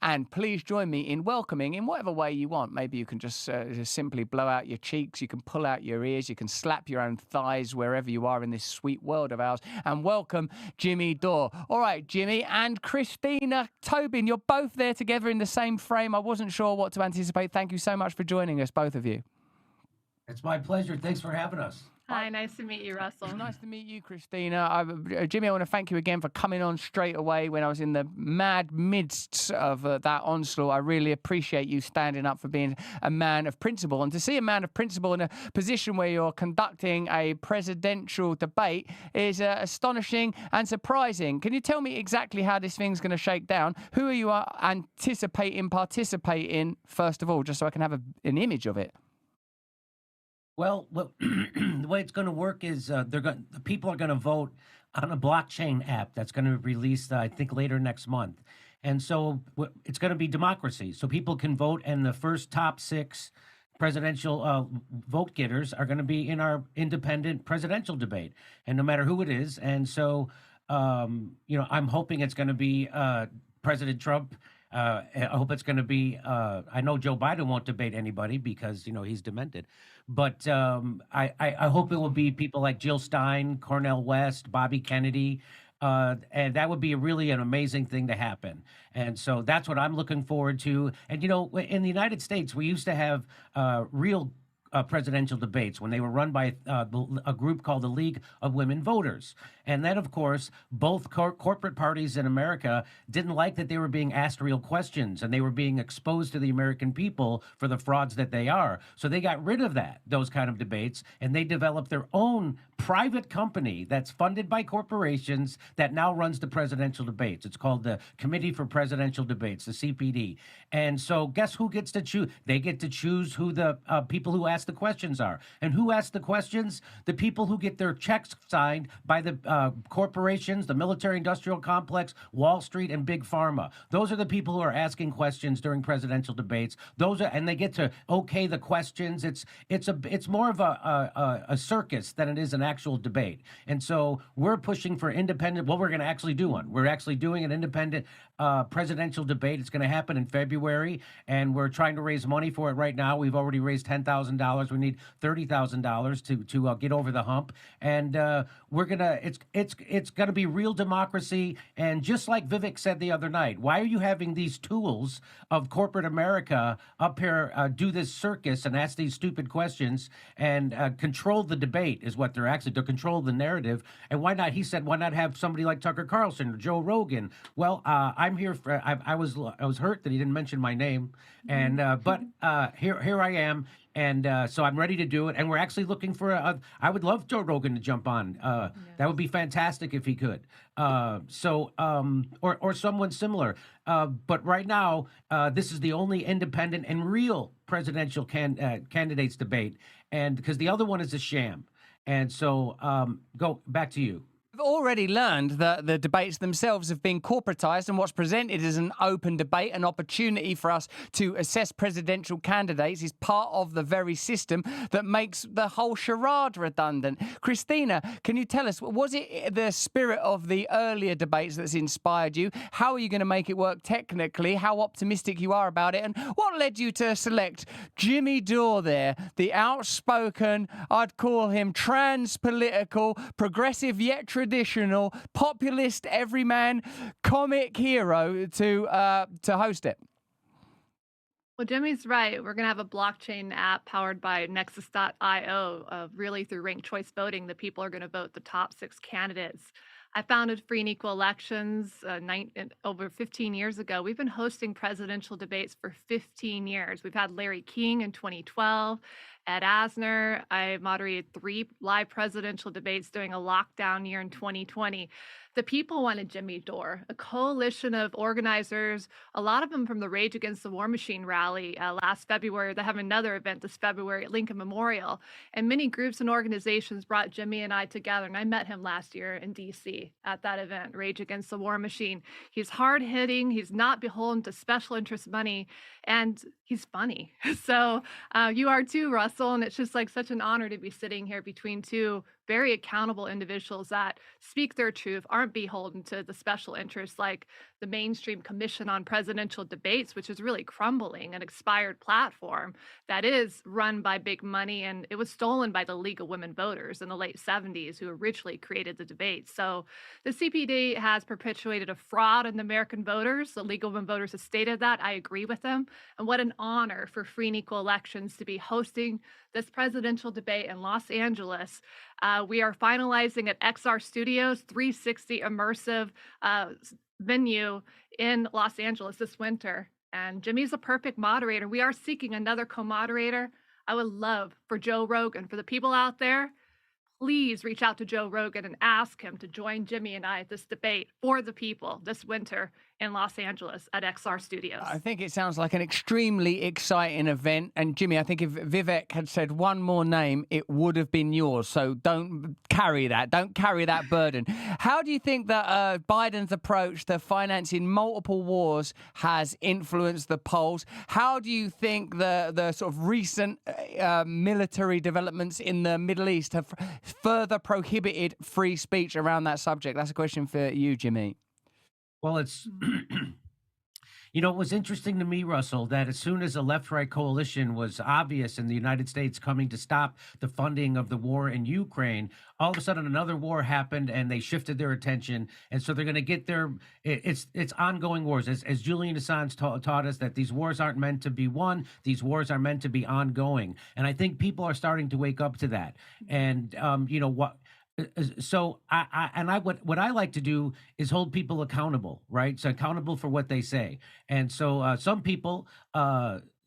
And please join me in welcoming in whatever way you want. Maybe you can just simply blow out your cheeks, you can pull out your ears, you can slap your own thighs wherever you are in this sweet world of ours, and welcome Jimmy Dore. All right, Jimmy and Christina, Tobin, you're both there together in the same frame. I wasn't sure what to anticipate. Thank you so much for joining us, both of you. It's my pleasure. Thanks for having us. Hi, nice to meet you, Russell. Nice to meet you, Christina. Jimmy, I want to thank you again for coming on straight away when I was in the mad midst of that onslaught. I really appreciate you standing up for being a man of principle. And to see a man of principle in a position where you're conducting a presidential debate is astonishing and surprising. Can you tell me exactly how this thing's going to shake down? Who are you participating, first of all, just so I can have an image of it? Well, the way it's going to work is the people are going to vote on a blockchain app that's going to be released, I think, later next month. And so it's going to be democracy. So people can vote, and the first top 6 presidential vote getters are going to be in our independent presidential debate, and no matter who it is. And so, I'm hoping it's going to be President Trump. I hope it's going to be. I know Joe Biden won't debate anybody because he's demented, but I hope it will be people like Jill Stein, Cornel West, Bobby Kennedy, and that would be really an amazing thing to happen. And so that's what I'm looking forward to. And in the United States, we used to have real presidential debates when they were run by a group called the League of Women Voters. And then, of course, both corporate parties in America didn't like that they were being asked real questions and they were being exposed to the American people for the frauds that they are. So they got rid of those kind of debates, and they developed their own private company that's funded by corporations that now runs the presidential debates. It's called the Committee for Presidential Debates, the CPD. And so guess who gets to choose? They get to choose who the people who ask the questions are. And who asks the questions? The people who get their checks signed by the corporations, the military-industrial complex, Wall Street, and Big Pharma. Those are the people who are asking questions during presidential debates. And they get to okay the questions. It's more of a circus than it is an actual debate. And so we're pushing for independent. Well, we're going to actually do one. We're actually doing an independent presidential debate. It's going to happen in February, and we're trying to raise money for it right now. We've already raised $10,000. We need $30,000 to get over the hump, and we're gonna. It's gonna be real democracy. And just like Vivek said the other night, why are you having these tools of corporate America up here do this circus and ask these stupid questions and control the debate? Is what they're actually to control the narrative. And why not? He said, why not have somebody like Tucker Carlson or Joe Rogan? Well, I'm here for. I was hurt that he didn't mention my name, and but here I am. And so I'm ready to do it. And we're actually looking for I would love Joe Rogan to jump on. That would be fantastic if he could. Or someone similar. But right now, this is the only independent and real presidential candidates debate. And because the other one is a sham. And so go back to you. We've already learned that the debates themselves have been corporatized, and what's presented as an open debate, an opportunity for us to assess presidential candidates, is part of the very system that makes the whole charade redundant. Christina, can you tell us, was it the spirit of the earlier debates that's inspired you? How are you going to make it work technically? How optimistic you are about it? And what led you to select Jimmy Dore there, the outspoken, I'd call him trans-political, progressive yet traditional, populist, everyman, comic hero to host it? Well, Jimmy's right. We're going to have a blockchain app powered by Nexus.io. Really, through ranked choice voting, the people are going to vote the top 6 candidates. I founded Free and Equal Elections over 15 years ago. We've been hosting presidential debates for 15 years. We've had Larry King in 2012, Ed Asner. I moderated 3 live presidential debates during a lockdown year in 2020. The people wanted Jimmy Dore, a coalition of organizers, a lot of them from the Rage Against the War Machine rally last February. They have another event this February at Lincoln Memorial. And many groups and organizations brought Jimmy and I together. And I met him last year in DC at that event, Rage Against the War Machine. He's hard-hitting. He's not beholden to special interest money. And he's funny. So you are too, Russell. And it's just like such an honor to be sitting here between 2 very accountable individuals that speak their truth, aren't beholden to the special interests like the mainstream Commission on Presidential Debates, which is really crumbling, an expired platform that is run by big money. And it was stolen by the League of Women Voters in the late 70s, who originally created the debate. So the CPD has perpetuated a fraud in the American voters. The League of Women Voters has stated that. I agree with them. And what an honor for free and equal elections to be hosting this presidential debate in Los Angeles. We are finalizing at XR Studios, 360 immersive venue in Los Angeles this winter. And Jimmy's a perfect moderator. We are seeking another co-moderator. I would love for Joe Rogan, for the people out there, please reach out to Joe Rogan and ask him to join Jimmy and I at this debate for the people this winter in Los Angeles at XR Studios. I think it sounds like an extremely exciting event. And Jimmy, I think if Vivek had said one more name, it would have been yours. So don't carry that. Don't carry that burden. How do you think that Biden's approach to financing multiple wars has influenced the polls? How do you think the sort of recent military developments in the Middle East have further prohibited free speech around that subject? That's a question for you, Jimmy. Well, it's, it was interesting to me, Russell, that as soon as the left-right coalition was obvious in the United States coming to stop the funding of the war in Ukraine, all of a sudden another war happened and they shifted their attention. And so they're going to get it's ongoing wars. As Julian Assange taught us, that these wars aren't meant to be won. These wars are meant to be ongoing. And I think people are starting to wake up to that. And, so what I like to do is hold people accountable, right? So accountable for what they say. And so some people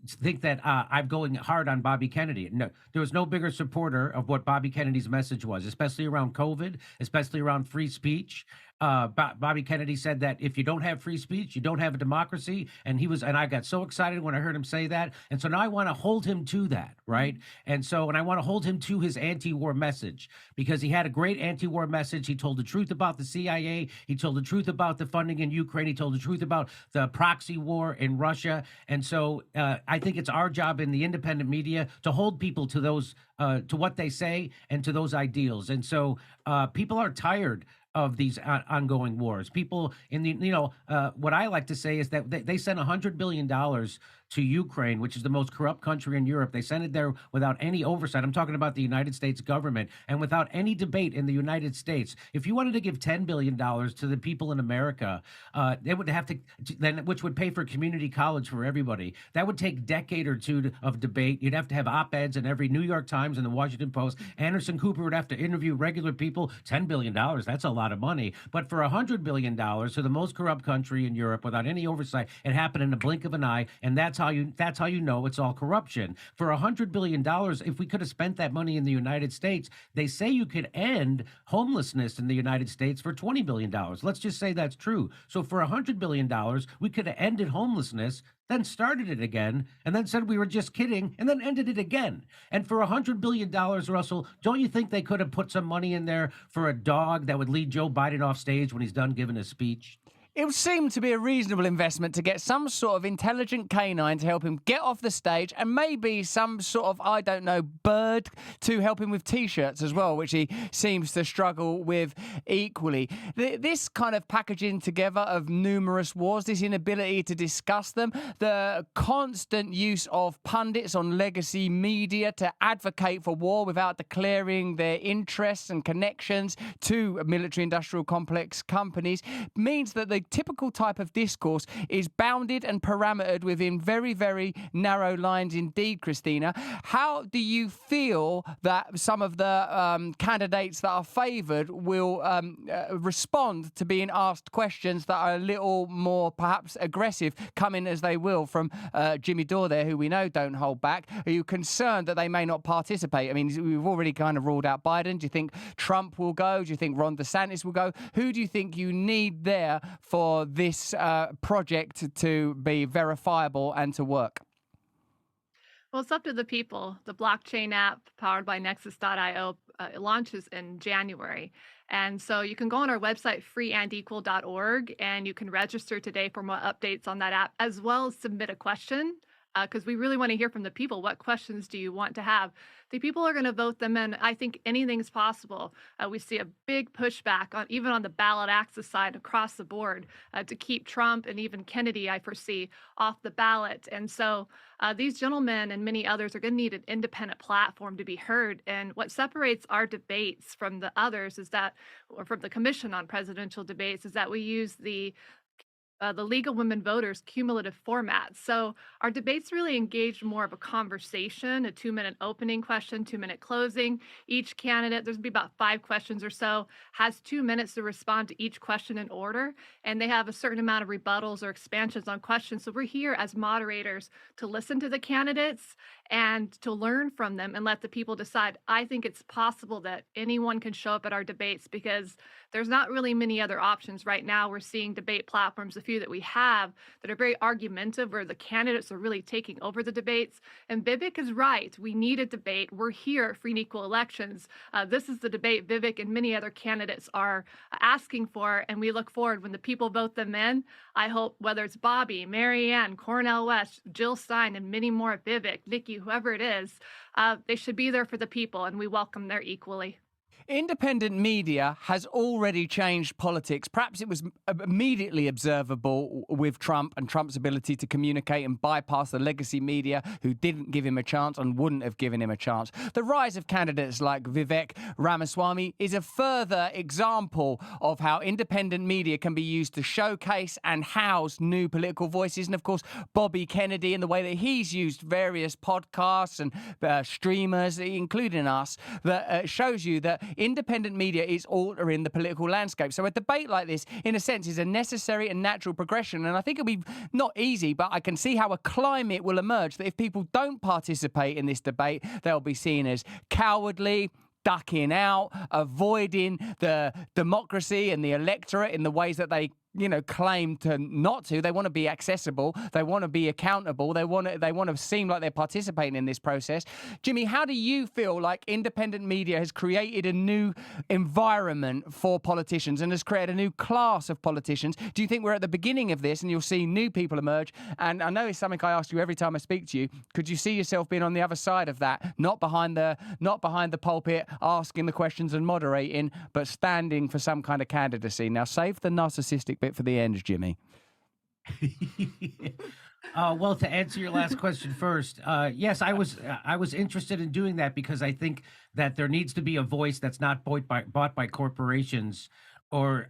think that I'm going hard on Bobby Kennedy. No, there was no bigger supporter of what Bobby Kennedy's message was, especially around COVID, especially around free speech. Bobby Kennedy said that if you don't have free speech, you don't have a democracy. And I got so excited when I heard him say that. And so now I want to hold him to that, right? And I want to hold him to his anti-war message, because he had a great anti-war message. He told the truth about the CIA. He told the truth about the funding in Ukraine. He told the truth about the proxy war in Russia. And so I think it's our job in the independent media to hold people to those, to what they say and to those ideals. And so people are tired of these ongoing wars. People in what I like to say is that they sent $100 billion to Ukraine, which is the most corrupt country in Europe. They sent it there without any oversight. I'm talking about the United States government, and without any debate in the United States. If you wanted to give $10 billion to the people in America, they would have to, which would pay for community college for everybody. That would take a decade or two of debate. You'd have to have op-eds in every New York Times and the Washington Post. Anderson Cooper would have to interview regular people. $10 billion, that's a lot of money. But for $100 billion to the most corrupt country in Europe without any oversight, it happened in the blink of an eye, and that's how you know it's all corruption. For $100 billion, if we could have spent that money in the United States, they say you could end homelessness in the United States for $20 billion. Let's just say that's true. So for $100 billion, we could have ended homelessness, then started it again, and then said we were just kidding, and then ended it again. And for $100 billion, Russell, don't you think they could have put some money in there for a dog that would lead Joe Biden off stage when he's done giving his speech? It would seem to be a reasonable investment to get some sort of intelligent canine to help him get off the stage, and maybe some sort of, I don't know, bird to help him with T-shirts as well, which he seems to struggle with equally. This kind of packaging together of numerous wars, this inability to discuss them, the constant use of pundits on legacy media to advocate for war without declaring their interests and connections to military-industrial complex companies, means that the typical type of discourse is bounded and parametered within very, very narrow lines indeed, Christina. How do you feel that some of the candidates that are favoured will respond to being asked questions that are a little more perhaps aggressive, coming as they will from Jimmy Dore there, who we know don't hold back? Are you concerned that they may not participate? I mean, we've already kind of ruled out Biden. Do you think Trump will go? Do you think Ron DeSantis will go? Who do you think you need there for this project to be verifiable and to work? Well, it's up to the people. The blockchain app powered by Nexus.io launches in January. And so you can go on our website, freeandequal.org, and you can register today for more updates on that app, as well as submit a question because we really want to hear from the people. What questions do you want to have? The people are going to vote them in. I think anything's possible. We see a big pushback on even on the ballot access side across the board to keep Trump and even Kennedy, I foresee, off the ballot. And so these gentlemen and many others are going to need an independent platform to be heard. And what separates our debates from the others is that, or from the Commission on Presidential Debates, is that we use the League of Women Voters cumulative format. So our debates really engage more of a conversation, a 2-minute opening question, 2-minute closing. Each candidate, there's gonna be about 5 questions or so, has 2 minutes to respond to each question in order. And they have a certain amount of rebuttals or expansions on questions. So we're here as moderators to listen to the candidates and to learn from them and let the people decide. I think it's possible that anyone can show up at our debates because there's not really many other options right now. We're seeing debate platforms, a few that we have, that are very argumentative, where the candidates are really taking over the debates. And Vivek is right. We need a debate. We're here at Free and Equal Elections. This is the debate Vivek and many other candidates are asking for. And we look forward when the people vote them in. I hope whether it's Bobby, Marianne, Cornel West, Jill Stein, and many more, Vivek, Nikki, whoever it is, they should be there for the people, and we welcome them equally. Independent media has already changed politics. Perhaps it was immediately observable with Trump and Trump's ability to communicate and bypass the legacy media who didn't give him a chance and wouldn't have given him a chance. The rise of candidates like Vivek Ramaswamy is a further example of how independent media can be used to showcase and house new political voices. And of course, Bobby Kennedy and the way that he's used various podcasts and streamers, including us, that shows you that independent media is altering the political landscape. So a debate like this, in a sense, is a necessary and natural progression. And I think it'll be not easy, but I can see how a climate will emerge that if people don't participate in this debate, they'll be seen as cowardly, ducking out, avoiding the democracy and the electorate in the ways that they claim to not to. They want to be accessible. They want to be accountable. They want to seem like they're participating in this process. Jimmy, how do you feel like independent media has created a new environment for politicians and has created a new class of politicians? Do you think we're at the beginning of this and you'll see new people emerge? And I know it's something I ask you every time I speak to you. Could you see yourself being on the other side of that, not behind the pulpit, asking the questions and moderating, but standing for some kind of candidacy? Now, save the narcissistic bit for the end, Jimmy. Well, to answer your last question first, yes, I was interested in doing that because I think that there needs to be a voice that's not bought by corporations or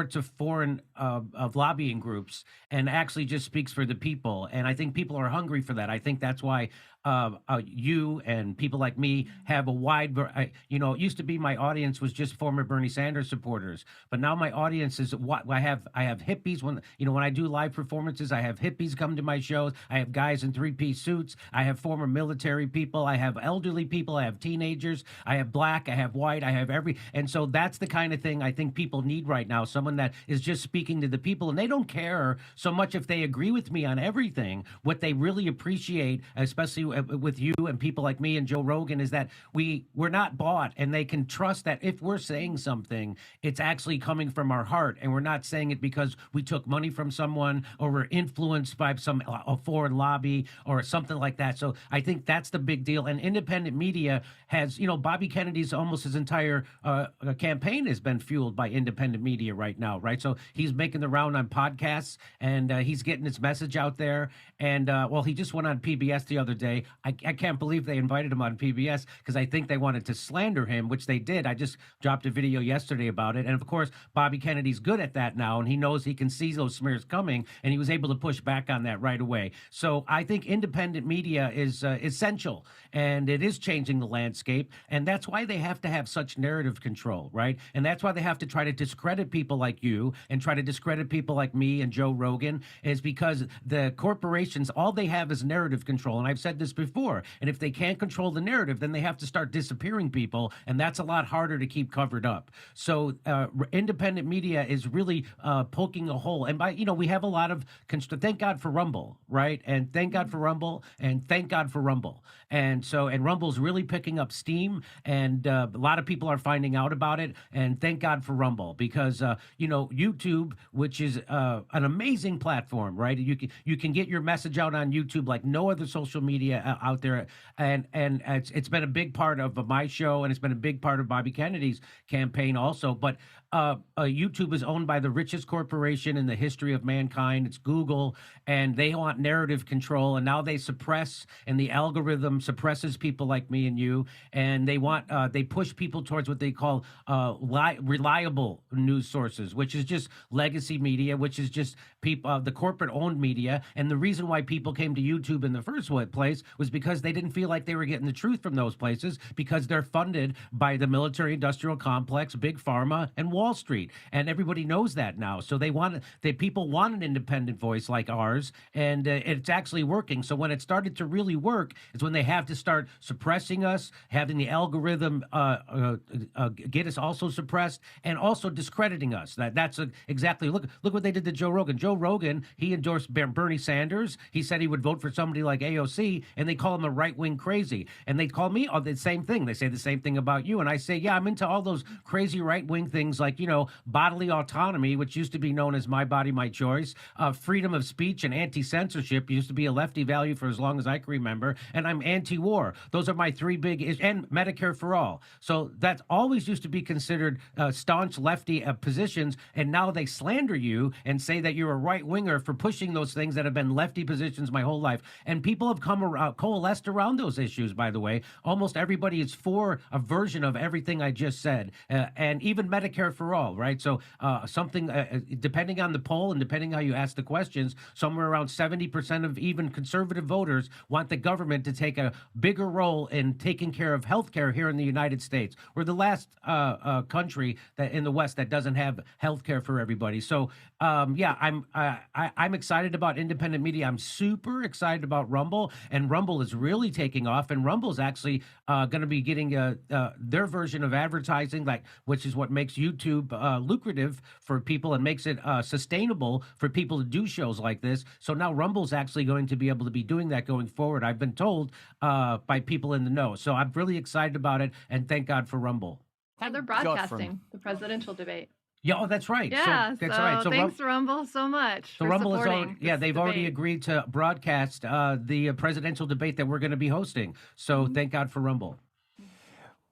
to foreign of lobbying groups, and actually just speaks for the people. And I think people are hungry for that. I think that's why you and people like me have a wide, it used to be my audience was just former Bernie Sanders supporters, but now my audience is what I have hippies when I do live performances, I have hippies come to my shows. I have guys in 3-piece suits. I have former military people. I have elderly people. I have teenagers. I have black. I have white. I have and so that's the kind of thing I think people need right now. Someone that is just speaking to the people, and they don't care so much if they agree with me on everything. What they really appreciate, especially with you and people like me and Joe Rogan, is that we're not bought, and they can trust that if we're saying something, it's actually coming from our heart, and we're not saying it because we took money from someone or we're influenced by some a foreign lobby or something like that. So I think that's the big deal. And independent media has, Bobby Kennedy's almost his entire campaign has been fueled by independent media right now, right? So he's making the round on podcasts, and he's getting his message out there. And he just went on PBS the other day. I can't believe they invited him on PBS because I think they wanted to slander him, which they did. I just dropped a video yesterday about it. And of course, Bobby Kennedy's good at that now, and he knows he can see those smears coming, and he was able to push back on that right away. So I think independent media is essential, and it is changing the landscape. And that's why they have to have such narrative control, right? And that's why they have to try to discredit people like you and try to discredit people like me and Joe Rogan, is because the corporations, all they have is narrative control. And I've said this before. And if they can't control the narrative, then they have to start disappearing people. And that's a lot harder to keep covered up. So independent media is really poking a hole. And we have a lot of, thank God for Rumble, right? And thank God for Rumble, and thank God for Rumble. And Rumble's really picking up steam, and a lot of people are finding out about it. And thank God for Rumble. because YouTube, which is an amazing platform, right? You can get your message out on YouTube like no other social media out there, and it's been a big part of my show, and it's been a big part of Bobby Kennedy's campaign also. But YouTube is owned by the richest corporation in the history of mankind. It's Google, and they want narrative control. And now they suppress, and the algorithm suppresses people like me and you. And they push people towards what they call reliable news sources, which is just legacy media, which is just people, the corporate-owned media. And the reason why people came to YouTube in the first place was because they didn't feel like they were getting the truth from those places, because they're funded by the military-industrial complex, big pharma, and Wall Street, and everybody knows that now. So people want an independent voice like ours, and it's actually working. So when it started to really work is when they have to start suppressing us, having the algorithm get us also suppressed, and also discrediting us. That's exactly look what they did to Joe Rogan. Joe Rogan, he endorsed Bernie Sanders. He said he would vote for somebody like AOC, and they call him a right-wing crazy. And they call me the same thing. They say the same thing about you, and I say, yeah, I'm into all those crazy right-wing things like bodily autonomy, which used to be known as my body, my choice, freedom of speech and anti-censorship used to be a lefty value for as long as I can remember, and I'm anti-war. Those are my three big and Medicare for all. So that always used to be considered staunch lefty positions, and now they slander you and say that you're a right-winger for pushing those things that have been lefty positions my whole life. And people have coalesced around those issues, by the way. Almost everybody is for a version of everything I just said, and even Medicare for all, right? So depending on the poll and depending how you ask the questions, somewhere around 70% of even conservative voters want the government to take a bigger role in taking care of healthcare here in the United States. We're the last country that in the West that doesn't have healthcare for everybody. So I'm excited about independent media. I'm super excited about Rumble, and Rumble is really taking off. And Rumble's actually going to be getting their version of advertising, which is what makes YouTube lucrative for people and makes it sustainable for people to do shows like this. So now Rumble's actually going to be able to be doing that going forward, I've been told by people in the know. So I'm really excited about it, and thank God for Rumble. And they're broadcasting the presidential debate. Yeah, that's right. Yeah, that's right. So thanks, Rumble, so much. So for Rumble is supporting they've already agreed to broadcast the presidential debate that we're going to be hosting. So thank God for Rumble.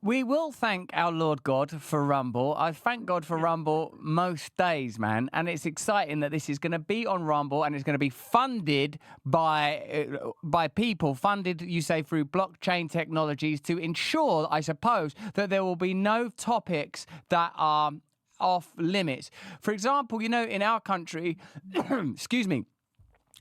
We will thank our Lord God for Rumble. I thank God for Rumble most days, man. And it's exciting that this is going to be on Rumble, and it's going to be funded by people, funded, you say, through blockchain technologies to ensure, I suppose, that there will be no topics that are off limits. For example, in our country, excuse me,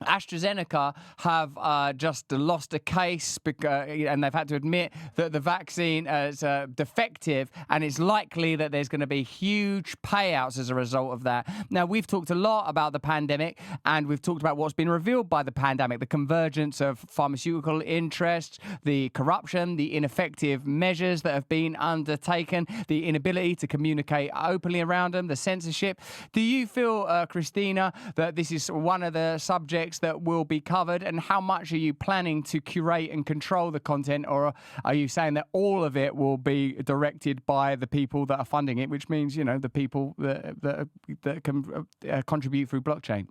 AstraZeneca have just lost a case and they've had to admit that the vaccine is defective, and it's likely that there's going to be huge payouts as a result of that. Now, we've talked a lot about the pandemic, and we've talked about what's been revealed by the pandemic, the convergence of pharmaceutical interests, the corruption, the ineffective measures that have been undertaken, the inability to communicate openly around them, the censorship. Do you feel, Christina, that this is one of the subjects that will be covered, and how much are you planning to curate and control the content, or are you saying that all of it will be directed by the people that are funding it, which means the people that can contribute through blockchain?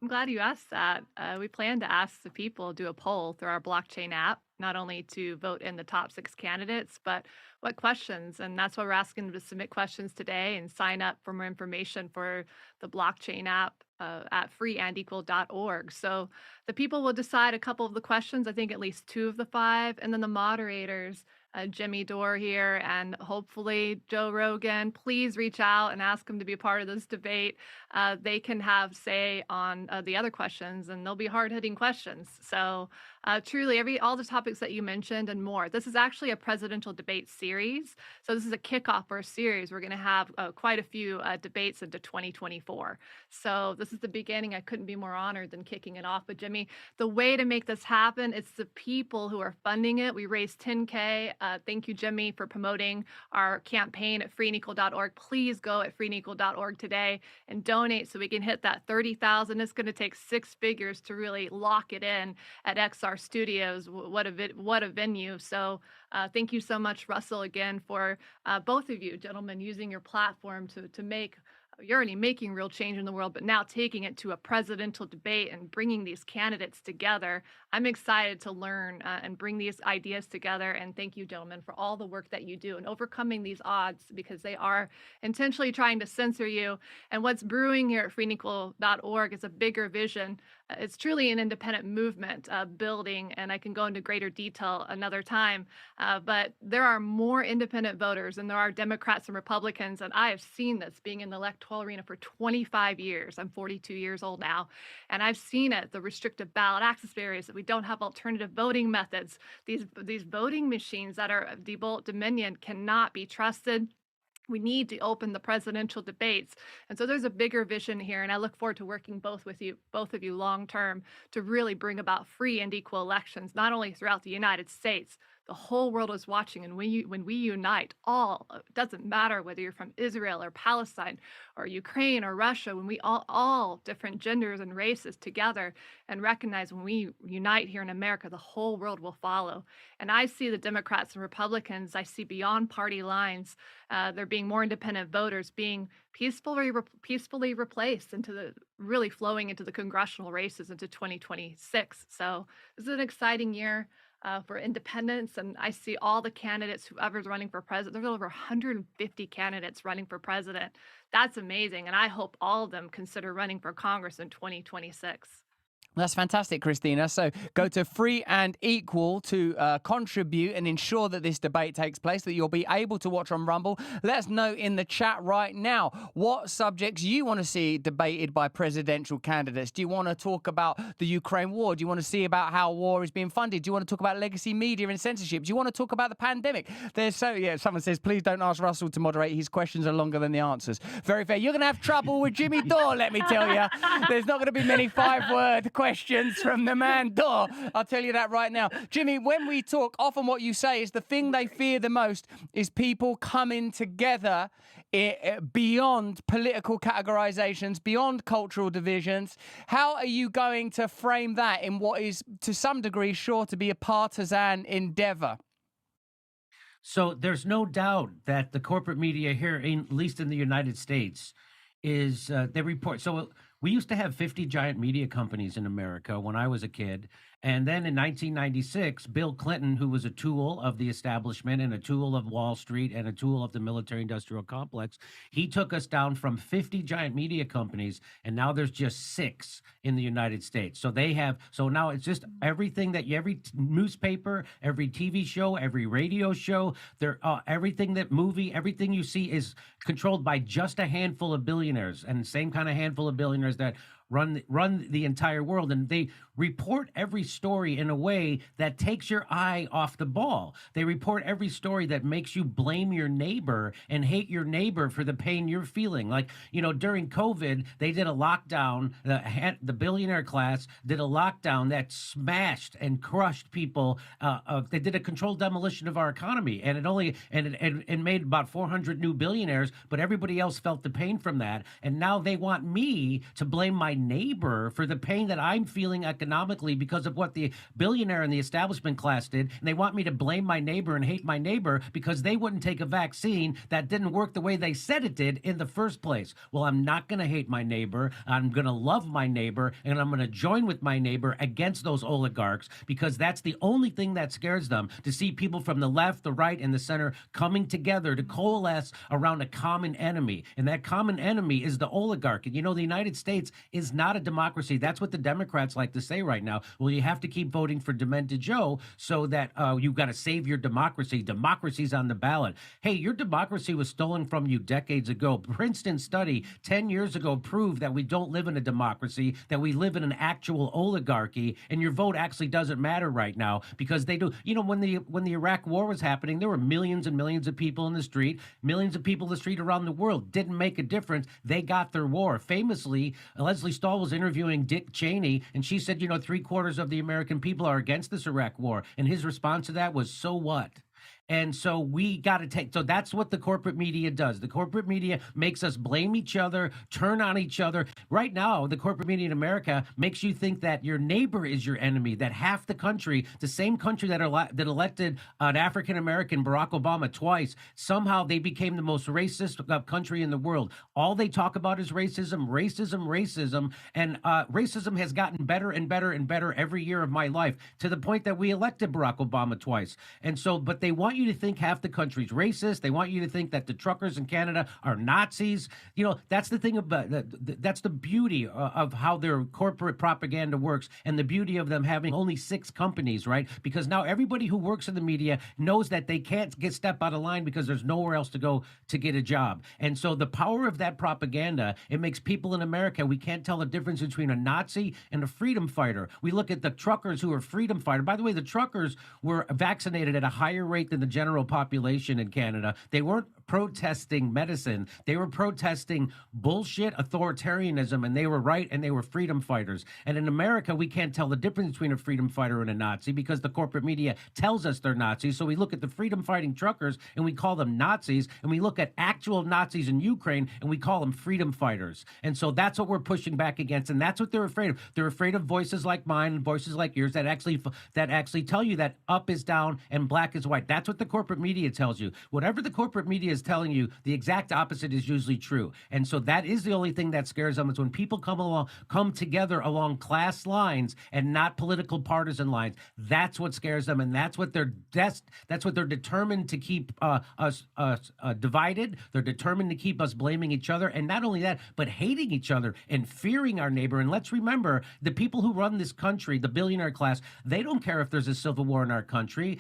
I'm glad you asked that. We plan to ask the people, do a poll through our blockchain app, not only to vote in the top 6 candidates, but what questions. And that's why we're asking them to submit questions today and sign up for more information for the blockchain app at freeandequal.org. So the people will decide a couple of the questions, I think at least 2 of the 5, and then the moderators, Jimmy Dore here, and hopefully Joe Rogan, please reach out and ask them to be a part of this debate. They can have say on the other questions, and they'll be hard-hitting questions. So truly, all the topics that you mentioned and more. This is actually a presidential debate series. So this is a kickoff for a series. We're going to have quite a few debates into 2024. So this is the beginning. I couldn't be more honored than kicking it off. But Jimmy, the way to make this happen, it's the people who are funding it. We raised $10K Thank you, Jimmy, for promoting our campaign at freeandequal.org. Please go at freeandequal.org today and donate so we can hit that 30,000. It's going to take six figures to really lock it in at XR Studios. What a venue. So thank you so much, Russell, again, for both of you gentlemen using your platform to make. You're already making real change in the world, but now taking it to a presidential debate and bringing these candidates together. I'm excited to learn and bring these ideas together. And thank you, gentlemen, for all the work that you do and overcoming these odds, because they are intentionally trying to censor you. And what's brewing here at freeandequal.org is a bigger vision. It's truly an independent movement building, and I can go into greater detail another time. But there are more independent voters than there are Democrats and Republicans, and I have seen this being in the electoral arena for 25 years. I'm 42 years old now, and I've seen it, the restrictive ballot access barriers, that we don't have alternative voting methods. These voting machines that are of devolved dominion cannot be trusted. We need to open the presidential debates. And so there's a bigger vision here, and I look forward to working both of you long term to really bring about free and equal elections, not only throughout the United States. The whole world is watching, and when we unite, it doesn't matter whether you're from Israel or Palestine or Ukraine or Russia, when we all different genders and races together and recognize, when we unite here in America, the whole world will follow. And I see the Democrats and Republicans, I see beyond party lines, there being more independent voters being peacefully replaced really flowing into the congressional races into 2026. So this is an exciting year for independence, and I see all the candidates, whoever's running for president. There's over 150 candidates running for president. That's amazing, and I hope all of them consider running for Congress in 2026. That's fantastic, Christina. So go to Free and Equal to contribute and ensure that this debate takes place, that you'll be able to watch on Rumble. Let us know in the chat right now what subjects you want to see debated by presidential candidates. Do you want to talk about the Ukraine war? Do you want to see about how war is being funded? Do you want to talk about legacy media and censorship? Do you want to talk about the pandemic? Someone says, please don't ask Russell to moderate. His questions are longer than the answers. Very fair. You're going to have trouble with Jimmy Dore, let me tell you. There's not going to be many five-word questions from the man Dore. I'll tell you that right now. Jimmy, when we talk, often what you say is the thing they fear the most is people coming together beyond political categorizations, beyond cultural divisions. How are you going to frame that in what is, to some degree, sure to be a partisan endeavor? So there's no doubt that the corporate media here, at least in the United States, is they report. So we used to have 50 giant media companies in America when I was a kid. And then in 1996, Bill Clinton, who was a tool of the establishment and a tool of Wall Street and a tool of the military-industrial complex, he took us down from 50 giant media companies, and now there's just 6 in the United States. So now it's just everything every newspaper, every TV show, every radio show, everything you see is controlled by just a handful of billionaires, and the same kind of handful of billionaires that run the entire world, and they report every story in a way that takes your eye off the ball. They report every story that makes you blame your neighbor and hate your neighbor for the pain you're feeling. Like, during COVID, they did a lockdown. The billionaire class did a lockdown that smashed and crushed people. They did a controlled demolition of our economy, and it made about 400 new billionaires, but everybody else felt the pain from that. And now they want me to blame my neighbor for the pain that I'm feeling economically because of what the billionaire and the establishment class did. And they want me to blame my neighbor and hate my neighbor because they wouldn't take a vaccine that didn't work the way they said it did in the first place. Well, I'm not going to hate my neighbor. I'm going to love my neighbor, and I'm going to join with my neighbor against those oligarchs, because that's the only thing that scares them, to see people from the left, the right, and the center coming together to coalesce around a common enemy. And that common enemy is the oligarchy. The United States is not a democracy. That's what the Democrats like to say right now. Well, you have to keep voting for Demented Joe so that you've got to save your democracy. Democracy's on the ballot. Hey, your democracy was stolen from you decades ago. Princeton study 10 years ago proved that we don't live in a democracy, that we live in an actual oligarchy, and your vote actually doesn't matter right now, because they do. When the Iraq war was happening, there were millions and millions of people in the street, millions of people in the street around the world. Didn't make a difference. They got their war. Famously, Leslie Stahl was interviewing Dick Cheney, and she said, 3/4 of the American people are against this Iraq war. And his response to that was, so what? And so we got to take, so that's what the corporate media does. The corporate media makes us blame each other, turn on each other. Right now, the corporate media in America makes you think that your neighbor is your enemy, that half the country, the same country that elected an African American, Barack Obama, twice, somehow they became the most racist country in the world. All they talk about is racism, racism, racism. And racism has gotten better and better and better every year of my life, to the point that we elected Barack Obama twice. And so, but they want you to think half the country's racist. They want you to think that the truckers in Canada are Nazis. You know, that's the thing about that's the beauty of how their corporate propaganda works, and the beauty of them having only 6 companies, right? Because now everybody who works in the media knows that they can't step out of line because there's nowhere else to go to get a job. And so the power of that propaganda, it makes people in America, we can't tell the difference between a Nazi and a freedom fighter. We look at the truckers who are freedom fighters. By the way, the truckers were vaccinated at a higher rate than the general population in Canada. They weren't protesting medicine. They were protesting bullshit authoritarianism, and they were right, and they were freedom fighters. And in America, we can't tell the difference between a freedom fighter and a Nazi because the corporate media tells us they're Nazis. So we look at the freedom fighting truckers and we call them Nazis, and we look at actual Nazis in Ukraine and we call them freedom fighters. And so that's what we're pushing back against, and that's what they're afraid of. They're afraid of voices like mine and voices like yours that actually tell you that up is down and black is white. That's what the corporate media tells you. Whatever the corporate media is telling you, the exact opposite is usually true. And so that is the only thing that scares them, is when people come together along class lines and not political partisan lines. That's what scares them, and that's what they're determined to keep us divided. They're determined to keep us blaming each other, and not only that, but hating each other and fearing our neighbor. And let's remember, the people who run this country, the billionaire class, they don't care if there's a civil war in our country.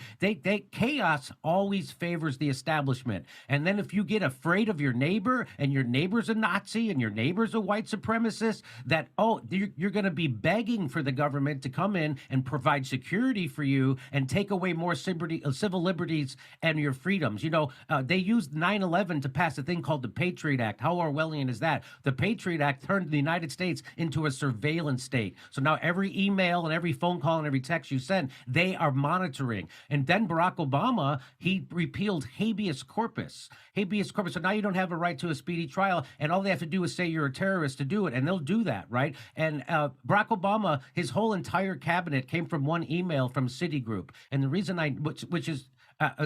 Chaos always favors the establishment. And then if you get afraid of your neighbor, and your neighbor's a Nazi and your neighbor's a white supremacist, that, oh, you're going to be begging for the government to come in and provide security for you and take away more civil liberties and your freedoms. You know, they used 9/11 to pass a thing called the Patriot Act. How Orwellian is that? The Patriot Act turned the United States into a surveillance state. So now every email and every phone call and every text you send, they are monitoring. And then Barack Obama, he repealed habeas corpus. Habeas corpus. So now you don't have a right to a speedy trial, and all they have to do is say you're a terrorist to do it, and they'll do that, right? And Barack Obama, his whole entire cabinet came from one email from Citigroup. And the reason which is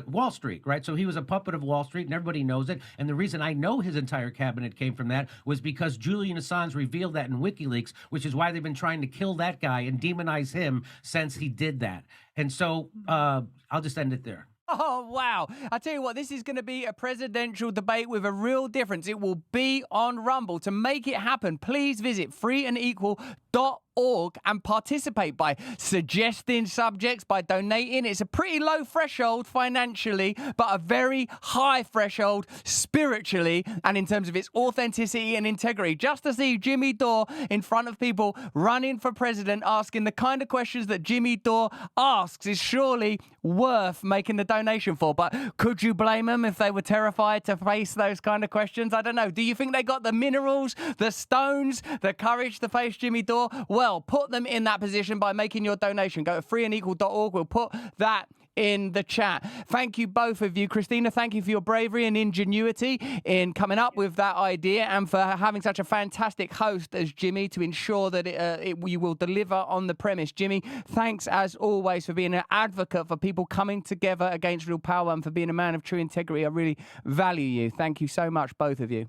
Wall Street, right? So he was a puppet of Wall Street, and everybody knows it. And the reason I know his entire cabinet came from that was because Julian Assange revealed that in WikiLeaks, which is why they've been trying to kill that guy and demonize him since he did that. And so I'll just end it there. Oh, wow. I tell you what, this is going to be a presidential debate with a real difference. It will be on Rumble. To make it happen, please visit freeandequal.org and participate by suggesting subjects, by donating. It's a pretty low threshold financially, but a very high threshold spiritually and in terms of its authenticity and integrity. Just to see Jimmy Dore in front of people running for president, asking the kind of questions that Jimmy Dore asks, is surely worth making the donation for. But could you blame them if they were terrified to face those kind of questions? I don't know. Do you think they got the minerals, the stones, the courage to face Jimmy Dore? Well, put them in that position by making your donation. Go to freeandequal.org. We'll put that in the chat. Thank you, both of you. Christina, thank you for your bravery and ingenuity in coming up with that idea, and for having such a fantastic host as Jimmy to ensure that you will deliver on the premise. Jimmy, thanks as always for being an advocate for people coming together against real power, and for being a man of true integrity. I really value you. Thank you so much, both of you.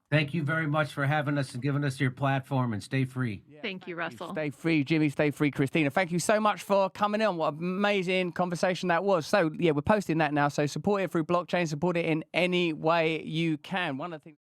Thank you very much for having us and giving us your platform, and stay free. Thank you, Russell. Stay free, Jimmy. Stay free, Christina. Thank you so much for coming on. What an amazing conversation that was. So, yeah, we're posting that now. So support it through blockchain. Support it in any way you can. One of the things...